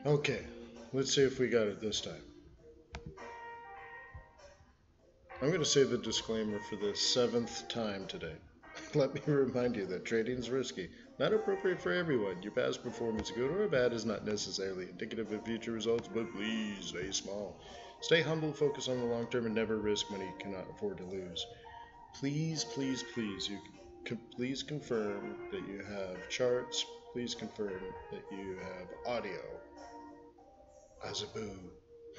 Okay, let's see if we got it this time. I'm going to say the disclaimer for the 7th time today. Let me remind you that trading is risky, not appropriate for everyone. Your past performance, good or bad, is not necessarily indicative of future results, but please stay small. Stay humble, focus on the long term, and never risk money you cannot afford to lose. Please, please, please, please confirm that you have charts. Please confirm that you have audio. Azaboo.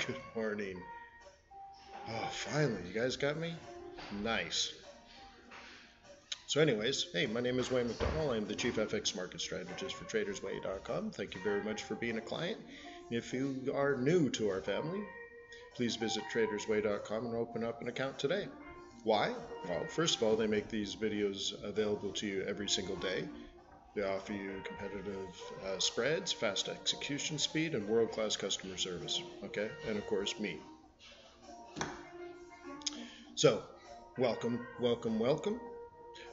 Good morning. Oh, finally, you guys got me? Nice. So anyways, hey, my name is Wayne McDonell. I'm the Chief FX Market Strategist for TradersWay.com. Thank you very much for being a client. If you are new to our family, please visit TradersWay.com and open up an account today. Why? Well, first of all, they make these videos available to you every single day. They offer you competitive spreads, fast execution speed, and world-class customer service. Okay, and of course, me. So, welcome, welcome, welcome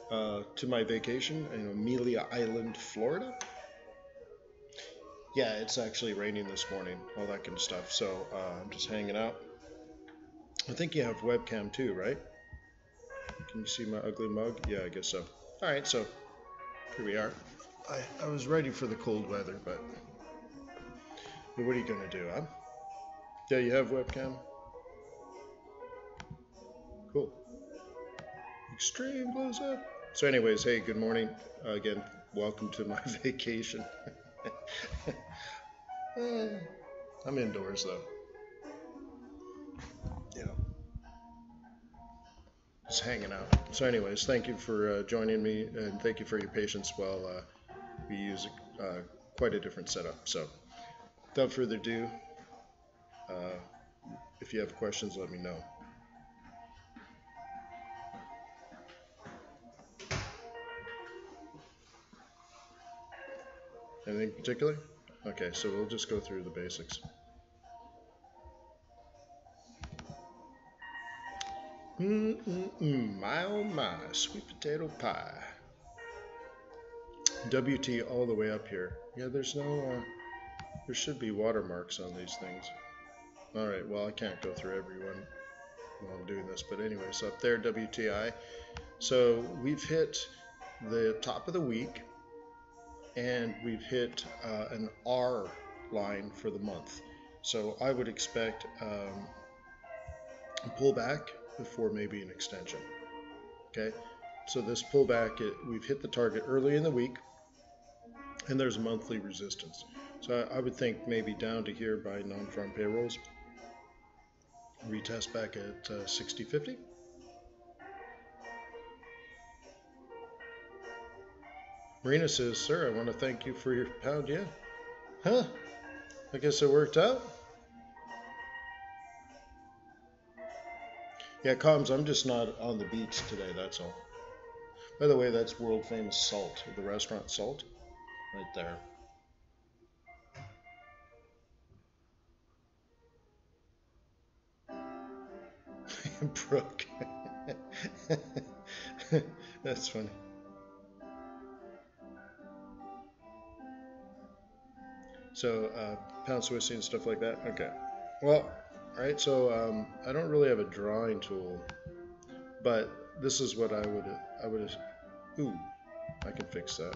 to my vacation in Amelia Island, Florida. Yeah, it's actually raining this morning, all that kind of stuff. So I'm just hanging out. I think you have webcam too, right? Can you see my ugly mug? Yeah, I guess so. All right, so here we are. I was ready for the cold weather, but what are you gonna do, huh? Yeah, you have webcam. Cool. Extreme close up. So anyways, hey, good morning. Again, welcome to my vacation. I'm indoors though. Yeah. Just hanging out. So anyways, thank you for joining me, and thank you for your patience while we use quite a different setup. So without further ado, if you have questions, let me know. Anything particular? Okay, so we'll just go through the basics. My oh my, sweet potato pie. WT all the way up here. Yeah, there's no, there should be watermarks on these things. Alright, well I can't go through everyone while I'm doing this, but anyways, up there, WTI. So we've hit the top of the week, and we've hit an R line for the month. So I would expect a pullback before maybe an extension. Okay, so this pullback, we've hit the target early in the week, and there's monthly resistance. So I would think maybe down to here by non-farm payrolls, retest back at 60.50. Marina says, sir, I want to thank you for your pound yen. Huh? I guess it worked out. Yeah, comms, I'm just not on the beach today, that's all. By the way, that's world famous Salt, the restaurant Salt, right there. Brooke. That's funny. So, pound Swissy and stuff like that? Okay. Well, alright, so I don't really have a drawing tool, but this is what I would, ooh, I can fix that.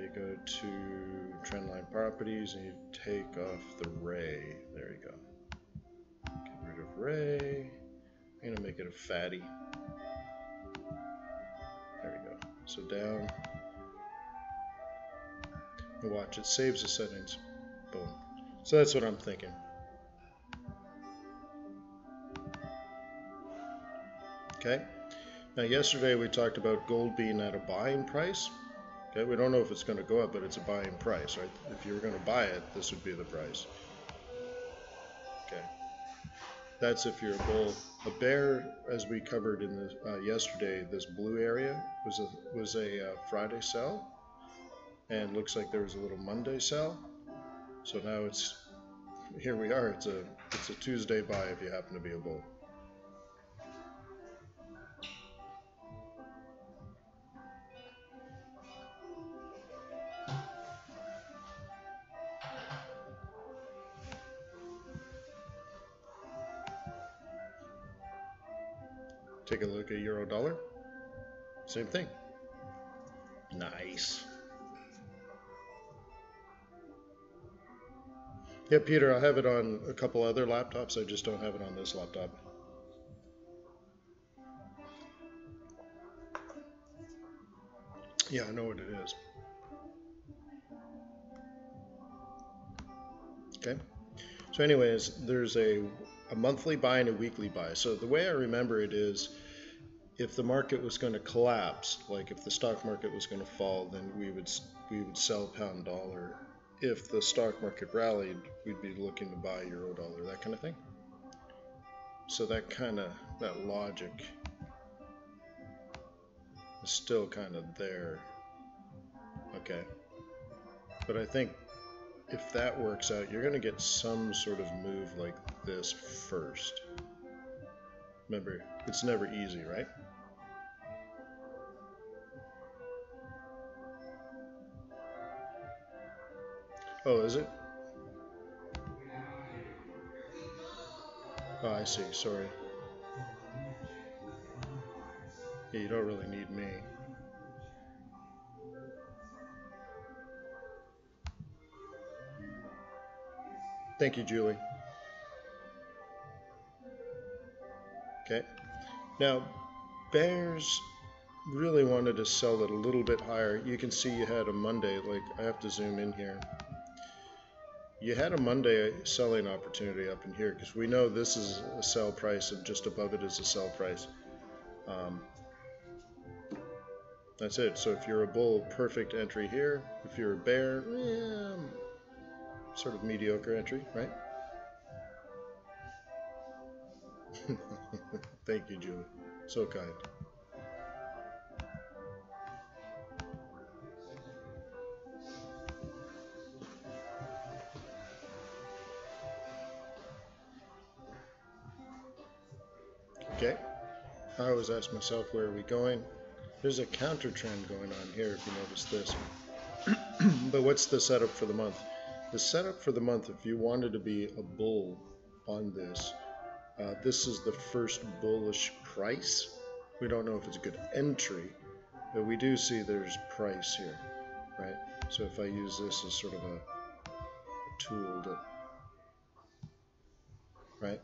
You go to trendline properties and you take off the ray. There you go. Get rid of ray. I'm gonna make it a fatty. There we go. So down. And watch, it saves the settings. Boom. So that's what I'm thinking. Okay. Now yesterday we talked about gold being at a buying price. Okay, we don't know if it's going to go up, but it's a buying price, right? If you were going to buy it, this would be the price. Okay. That's if you're a bull. A bear, as we covered in the yesterday, this blue area was a Friday sell, and looks like there was a little Monday sell. So now here we are. It's a Tuesday buy if you happen to be a bull. Take a look at euro dollar. Same thing. Nice. Yeah, Peter, I have it on a couple other laptops. I just don't have it on this laptop. Yeah, I know what it is. Okay. So anyways, there's a monthly buy and a weekly buy. So the way I remember it is, if the market was going to collapse, like if the stock market was going to fall, then we would sell pound dollar. If the stock market rallied, we'd be looking to buy euro dollar, that kind of thing. So that logic is still kind of there. Okay. But I think if that works out, you're going to get some sort of move like this first. Remember, it's never easy, right? Oh, is it? Oh, I see. Sorry. Yeah, you don't really need me. Thank you, Julie. Okay. Now, bears really wanted to sell it a little bit higher. You can see you had a Monday, like I have to zoom in here. You had a Monday selling opportunity up in here because we know this is a sell price and just above it is a sell price. That's it. So if you're a bull, perfect entry here. If you're a bear, sort of mediocre entry, right? Thank you, Julie. So kind. Okay. I always ask myself, where are we going? There's a counter trend going on here, if you notice this. But what's the setup for the month? The setup for the month, if you wanted to be a bull on this, this is the first bullish price. We don't know if it's a good entry, but we do see there's price here, right? So if I use this as sort of a tool to, right?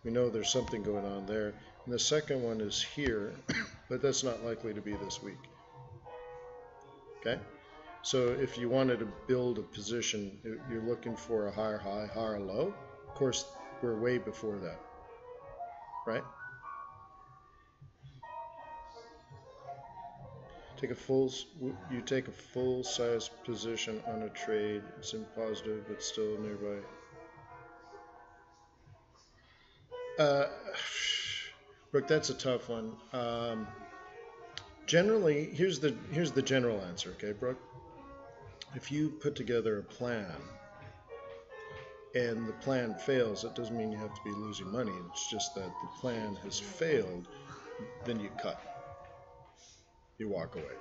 We know there's something going on there. And the second one is here, but that's not likely to be this week. Okay? So if you wanted to build a position, you're looking for a higher high, higher low. Of course, we're way before that, right? You take a full size position on a trade. It's in positive, but still nearby. Brooke, that's a tough one. Generally, here's the general answer, okay, Brooke? If you put together a plan and the plan fails, it doesn't mean you have to be losing money. It's just that the plan has failed, then you cut. You walk away.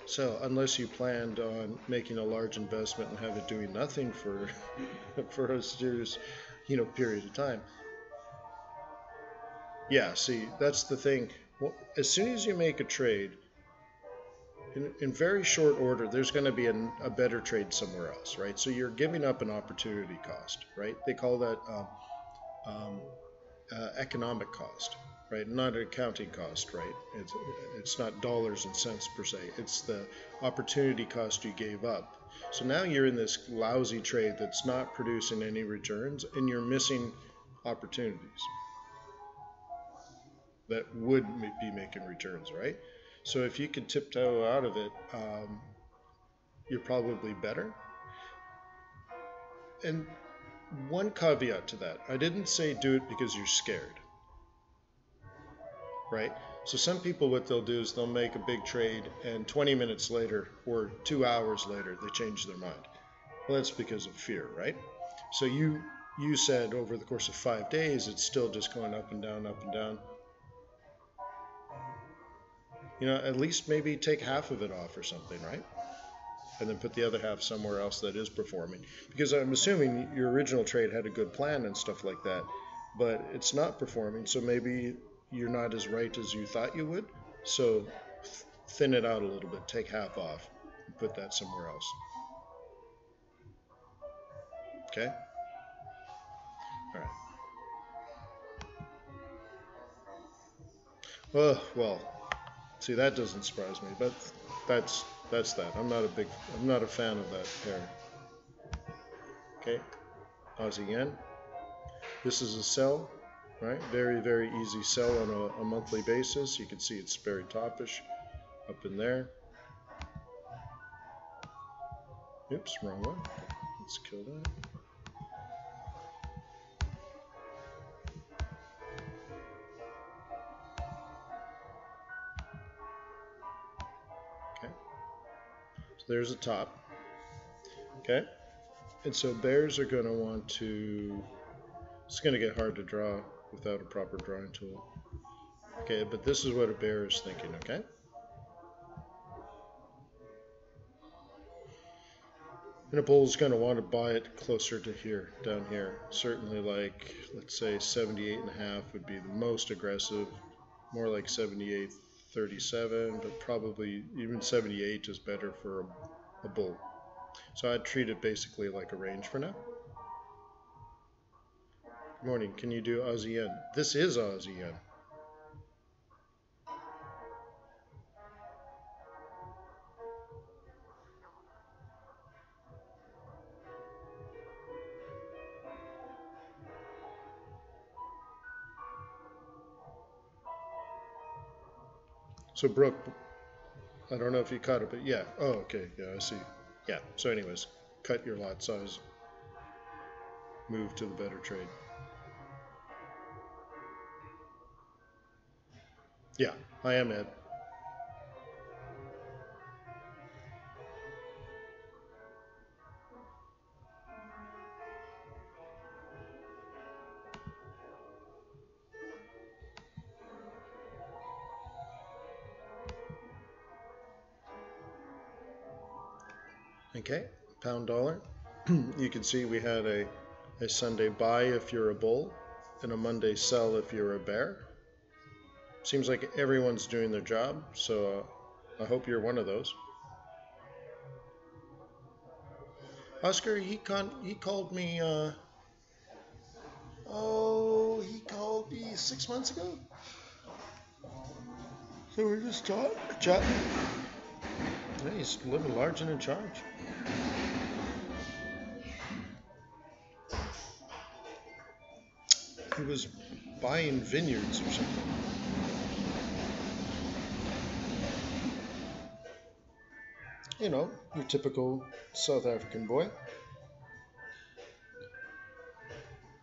So unless you planned on making a large investment and have it doing nothing for a serious, period of time. Yeah, see, that's the thing. Well, as soon as you make a trade, in very short order, there's going to be a better trade somewhere else, right? So you're giving up an opportunity cost, right? They call that economic cost, right? Not an accounting cost, right? It's not dollars and cents per se. It's the opportunity cost you gave up. So now you're in this lousy trade that's not producing any returns, and you're missing opportunities that would be making returns, right? So if you could tiptoe out of it, you're probably better. And one caveat to that, I didn't say do it because you're scared, right? So some people, what they'll do is they'll make a big trade and 20 minutes later or 2 hours later, they change their mind. Well, that's because of fear, right? So you said over the course of 5 days, it's still just going up and down, up and down. At least maybe take half of it off or something, right? And then put the other half somewhere else that is performing. Because I'm assuming your original trade had a good plan and stuff like that. but it's not performing, so maybe you're not as right as you thought you would. So thin it out a little bit, take half off, and put that somewhere else. Okay? All right. Oh, well, see, that doesn't surprise me, but that's that. I'm not a fan of that pair. Okay, Aussie yen. This is a sell, right? Very, very easy sell on a monthly basis. You can see it's very topish up in there. Oops, wrong one. Let's kill that. Okay, so there's a top. Okay, and so bears are going to want to, it's going to get hard to draw without a proper drawing tool. Okay, but this is what a bear is thinking, okay? And a bull is going to want to buy it closer to here, down here. Certainly like, let's say 78.5 would be the most aggressive, more like 78.37, but probably even 78 is better for a bull. So I'd treat it basically like a range for now. Good morning, can you do Aussie yen? This is Aussie yen. So Brooke, I don't know if you caught it, but yeah. Oh, okay. Yeah, I see. Yeah. So anyways, cut your lot size. Move to the better trade. Yeah, I am Ed. Okay, pound dollar. You can see we had a Sunday buy if you're a bull and a Monday sell if you're a bear. Seems like everyone's doing their job, so I hope you're one of those. Oscar, he called me, he called me 6 months ago. So we're just chatting. Yeah, he's living large and in charge. He was buying vineyards or something. You know, your typical South African boy.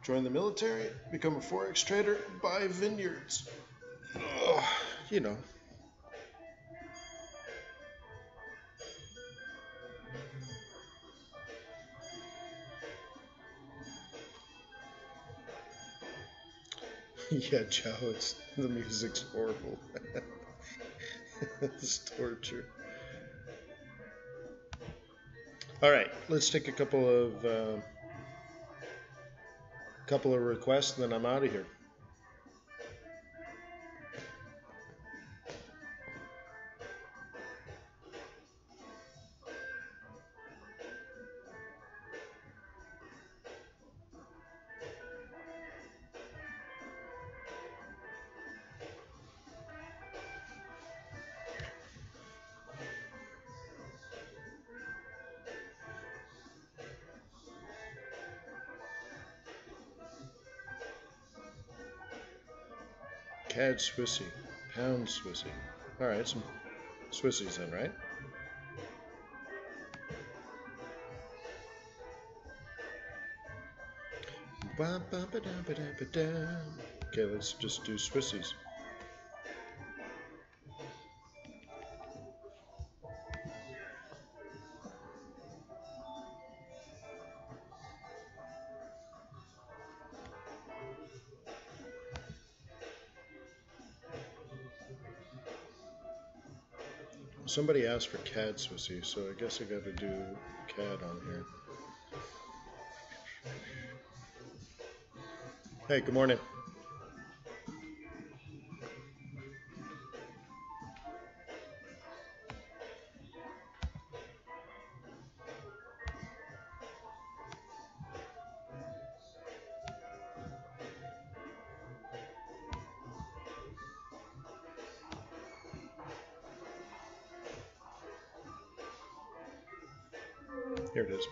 Join the military, become a Forex trader, buy vineyards. Ugh, you know. Yeah, Joe, the music's horrible. It's torture. All right, let's take a couple of requests, and then I'm out of here. CAD Swissy, pound Swissy. All right, some Swissies then, right? Okay, let's just do Swissies. Somebody asked for CAD Swissy, so I guess I got to do CAD on here. Hey, good morning. Here it is.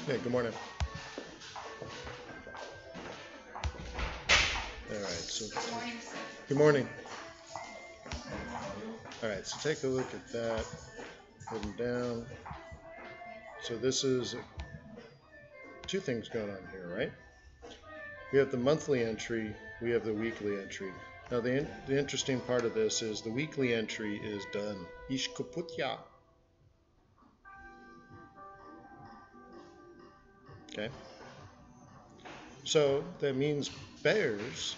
Hey, good morning. All right, so good morning. All right, so take a look at that. Put them down. So this is two things going on here, right? We have the monthly entry, we have the weekly entry. Now the interesting part of this is the weekly entry is done. Ish kaputya. Okay. So that means bears,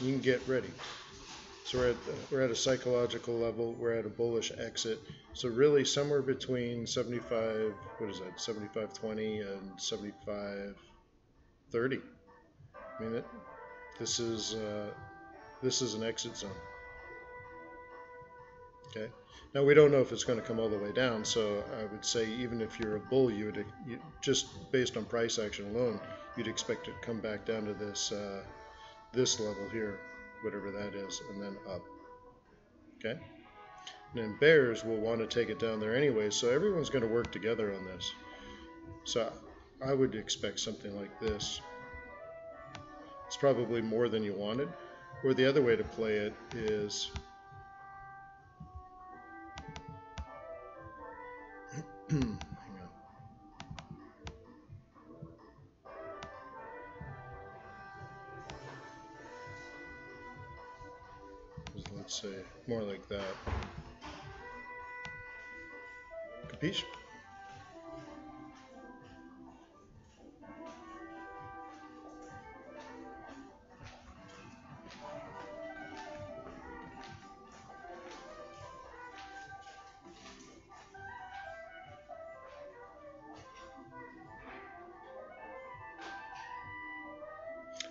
you can get ready. So we're at a psychological level, we're at a bullish exit. So really somewhere between 75, what is that, 75.20 and 75.30. I mean, this is an exit zone. Okay. Now we don't know if it's going to come all the way down, so I would say even if you're a bull, you just based on price action alone, you'd expect it to come back down to this this level here, whatever that is, and then up. Okay. And then bears will want to take it down there anyway, so everyone's going to work together on this. So I would expect something like this. It's probably more than you wanted. Or the other way to play it is hang on. Let's say more like that. Capiche?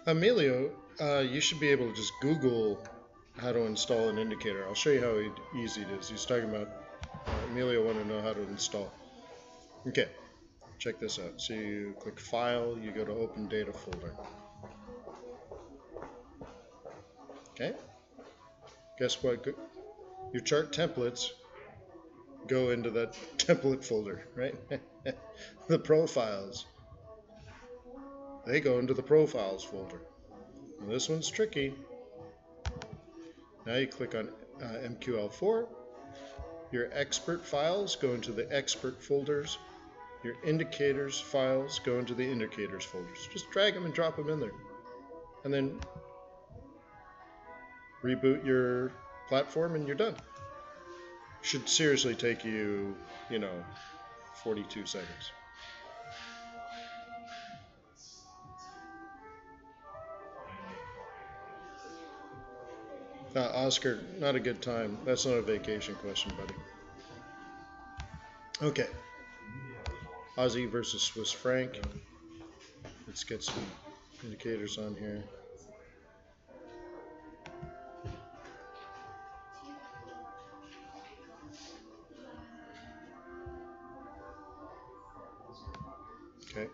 Emilio, you should be able to just Google how to install an indicator. I'll show you how easy it is. He's talking about Emilio want to know how to install. Okay, check this out. So you click File, you go to Open Data folder. Okay, guess what? Your chart templates go into that template folder, right? The profiles, they go into the profiles folder. And this one's tricky. Now you click on MQL4. Your expert files go into the expert folders. Your indicators files go into the indicators folders. Just drag them and drop them in there. And then reboot your platform and you're done. Should seriously take you, 42 seconds. Oscar, not a good time. That's not a vacation question, buddy. Okay. Aussie versus Swiss franc. Let's get some indicators on here. Okay.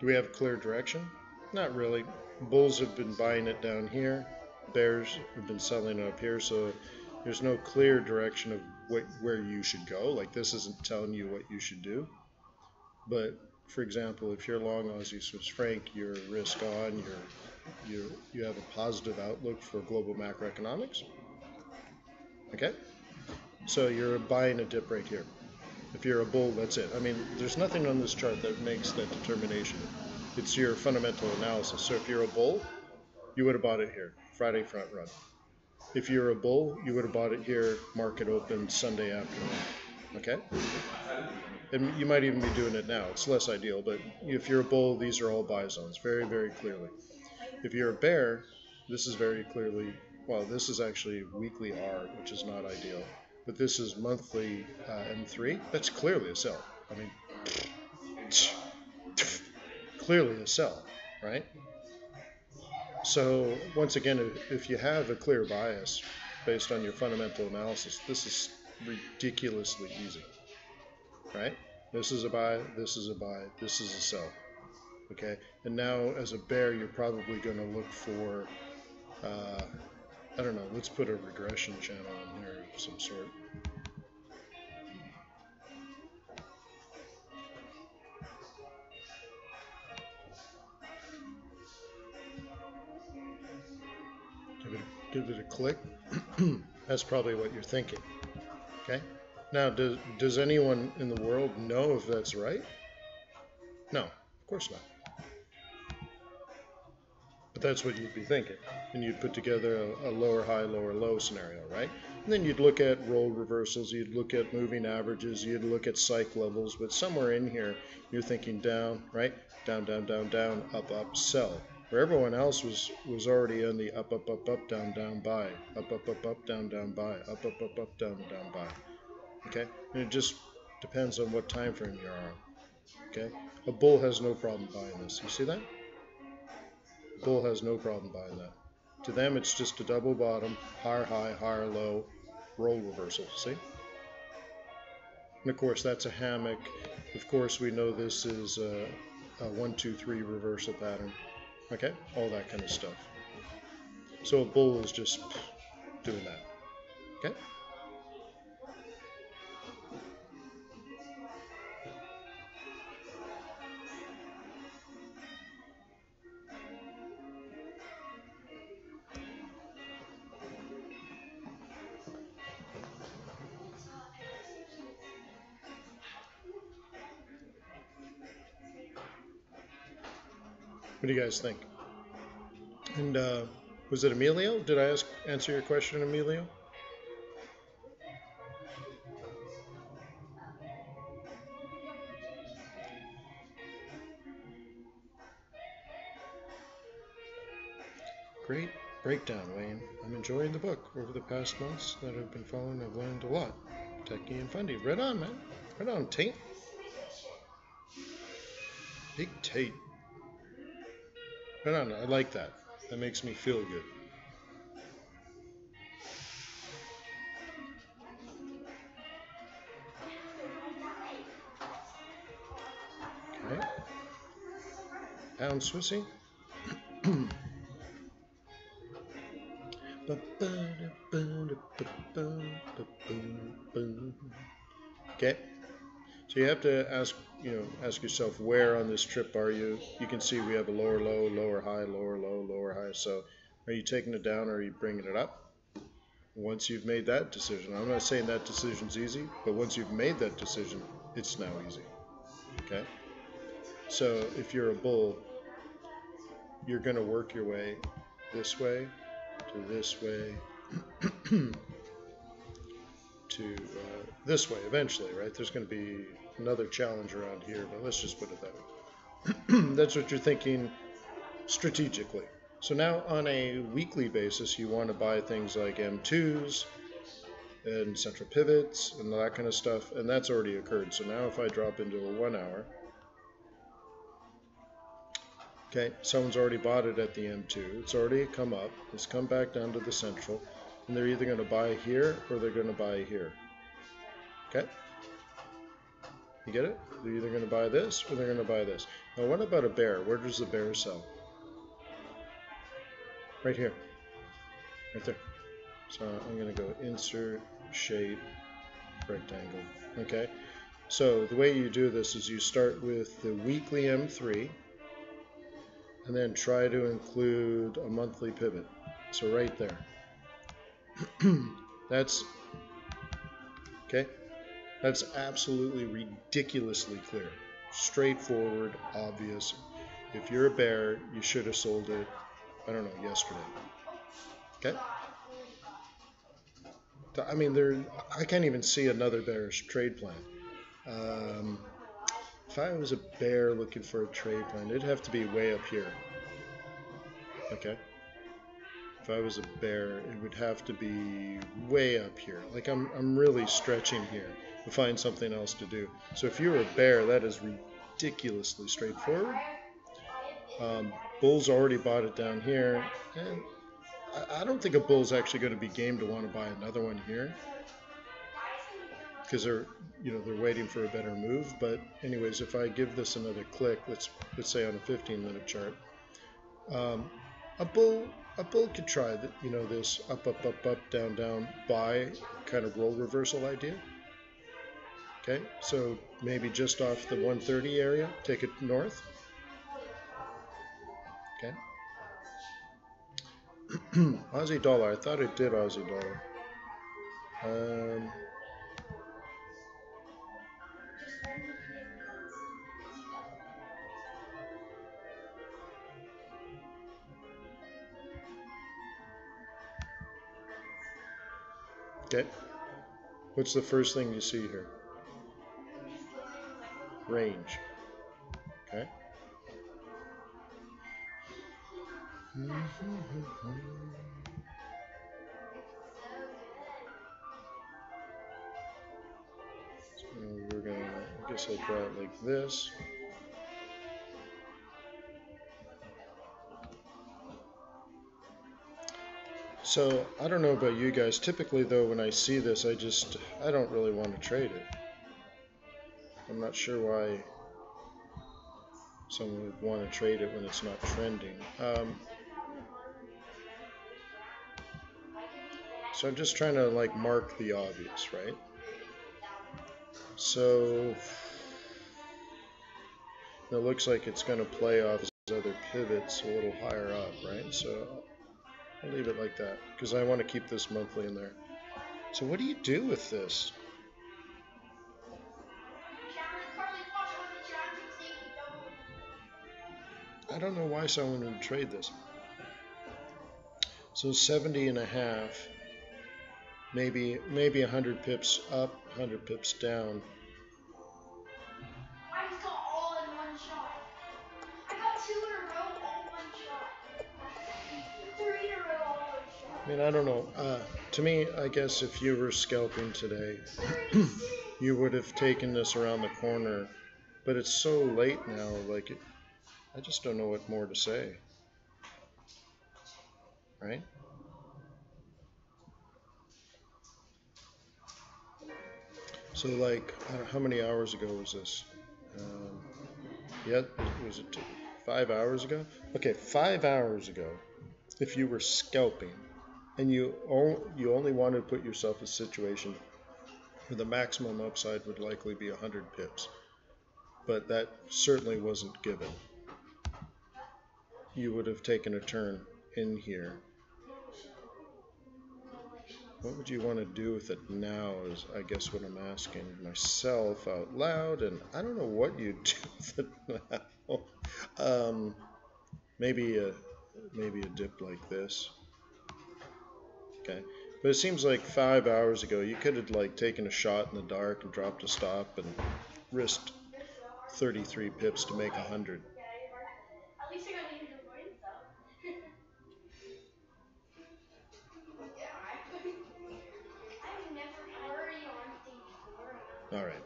Do we have clear direction? Not really. Bulls have been buying it down here. Bears have been selling it up here. So there's no clear direction of where you should go. Like this isn't telling you what you should do. But for example, if you're long Aussie-Swiss franc, you're risk on. You have a positive outlook for global macroeconomics. Okay. So you're buying a dip right here. If you're a bull, that's it. I mean, there's nothing on this chart that makes that determination. It's your fundamental analysis. So if you're a bull, you would have bought it here, Friday front run. If you're a bull, you would have bought it here, market open Sunday afternoon. Okay? And you might even be doing it now. It's less ideal, but if you're a bull, these are all buy zones, very, very clearly. If you're a bear, this is very clearly, well, this is actually weekly R, which is not ideal. But this is monthly M3. That's clearly a sell. I mean, clearly a sell, right? So once again, if you have a clear bias based on your fundamental analysis, this is ridiculously easy, right? This is a buy, this is a buy, this is a sell, okay? And now as a bear, you're probably going to look for, I don't know, let's put a regression channel in here of some sort. Give it a click. That's probably what you're thinking. Okay. Now, does anyone in the world know if that's right? No, of course not. But that's what you'd be thinking. And you'd put together a lower high, lower low scenario, right? And then you'd look at roll reversals, you'd look at moving averages, you'd look at psych levels, but somewhere in here, you're thinking down, right? Down, down, down, down, up, up, sell. Where everyone else was already on the up, up, up, up, down, down, buy, up, up, up, up, down, down, buy, up, up, up, up, down, down, buy. Okay, and it just depends on what time frame you're on. Okay, a bull has no problem buying this. You see that? A bull has no problem buying that. To them, it's just a double bottom, higher high, higher low, roll reversal. See? And of course, that's a hammock. Of course, we know this is a 1, 2, 3 reversal pattern. Okay, all that kind of stuff. So a bull is just doing that. Okay. What do you guys think? And was it Emilio? Did I answer your question, Emilio? Great breakdown, Wayne. I'm enjoying the book. Over the past months that I've been following, I've learned a lot. Techie and fundy. Right on, man. Right on, Tate. Big Tate. Right on. I like that. That makes me feel good. Okay. Pound Swissy. Okay. So you have to ask yourself, where on this trip are you? You can see we have a lower low, lower high, lower low, lower high. So are you taking it down or are you bringing it up? Once you've made that decision, I'm not saying that decision's easy, but once you've made that decision, it's now easy. Okay? So if you're a bull, you're going to work your way this way to this way to this way eventually, right? There's going to be another challenge around here, but let's just put it that way. That's what you're thinking strategically. So now on a weekly basis, you want to buy things like M2s and central pivots and that kind of stuff, and that's already occurred. So now if I drop into a 1 hour, okay, someone's already bought it at the M2. It's already come up. It's come back down to the central, and they're either going to buy here or they're going to buy here. Okay? You get it? They're either going to buy this or they're going to buy this. Now what about a bear? Where does the bear sell? Right here. Right there. So I'm going to go insert, shape, rectangle. Okay? So the way you do this is you start with the weekly M3 and then try to include a monthly pivot. So right there. That's okay. That's absolutely ridiculously clear. Straightforward, obvious. If you're a bear, you should have sold it, I don't know, yesterday. Okay? I mean, I can't even see another bearish trade plan. If I was a bear looking for a trade plan, it'd have to be way up here. Okay. If I was a bear, it would have to be way up here. Like I'm really stretching here to find something else to do. So if you were a bear, that is ridiculously straightforward. Bull's already bought it down here, and I don't think a bull's actually going to be game to want to buy another one here, because they're waiting for a better move. But anyways, if I give this another click, let's say on a 15-minute chart, a bull could try that, this up, down, down, buy kind of role reversal idea. Okay, so maybe just off the 130 area, take it north. Okay. Aussie dollar. I thought it did Aussie dollar. Okay. What's the first thing you see here? Range. Okay. So we're gonna, I guess I'll draw it like this. So I don't know about you guys. Typically though, when I see this, I don't really want to trade it. I'm not sure why someone would want to trade it when it's not trending. So I'm just trying to like mark the obvious, right? So it looks like it's going to play off his other pivots a little higher up, right? So I'll leave it like that because I want to keep this monthly in there. So what do you do with this? I don't know why someone would trade this. So 70.5, maybe 100 pips up, 100 pips down. I just got all in one shot. I got 2 in a row, all one shot. 3 in a row, all one shot. I mean, I don't know. To me, I guess if you were scalping today, you would have taken this around the corner. But it's so late now, like, I just don't know what more to say. Right? So, like, how many hours ago was this? Was it 5 hours ago? Okay, 5 hours ago, if you were scalping and you only wanted to put yourself in a situation where the maximum upside would likely be 100 pips, but that certainly wasn't given, you would have taken a turn in here. What would you want to do with it now is, I guess, what I'm asking myself out loud, and I don't know what you'd do with it now. Maybe a dip like this. Okay, but it seems like 5 hours ago you could have like taken a shot in the dark and dropped a stop and risked 33 pips to make 100. At least I got to use your points though. I've never already on stage 4. All right.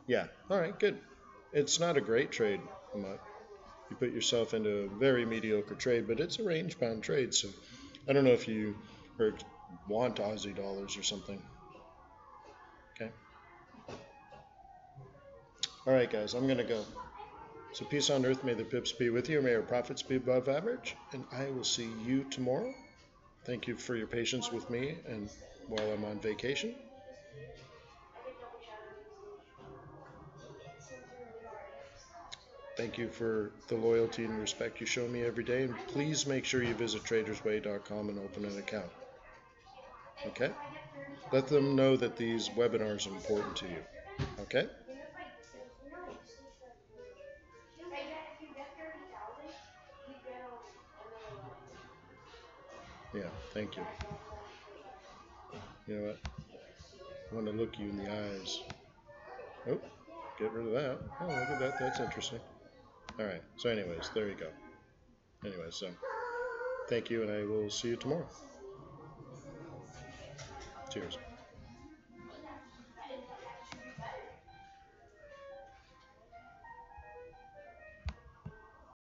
Yeah. All right. Good. It's not a great trade. You put yourself into a very mediocre trade, but it's a range-bound trade. So I don't know if you want Aussie dollars or something. Okay. All right, guys. I'm gonna go. So peace on earth. May the pips be with you. May our profits be above average. And I will see you tomorrow. Thank you for your patience with me and while I'm on vacation. Thank you for the loyalty and respect you show me every day. And please make sure you visit TradersWay.com and open an account. Okay? Let them know that these webinars are important to you. Okay? Yeah, thank you. You know what? I want to look you in the eyes. Oh, get rid of that. Oh, look at that. That's interesting. All right. So anyways, there you go. Anyways, thank you, and I will see you tomorrow. Cheers.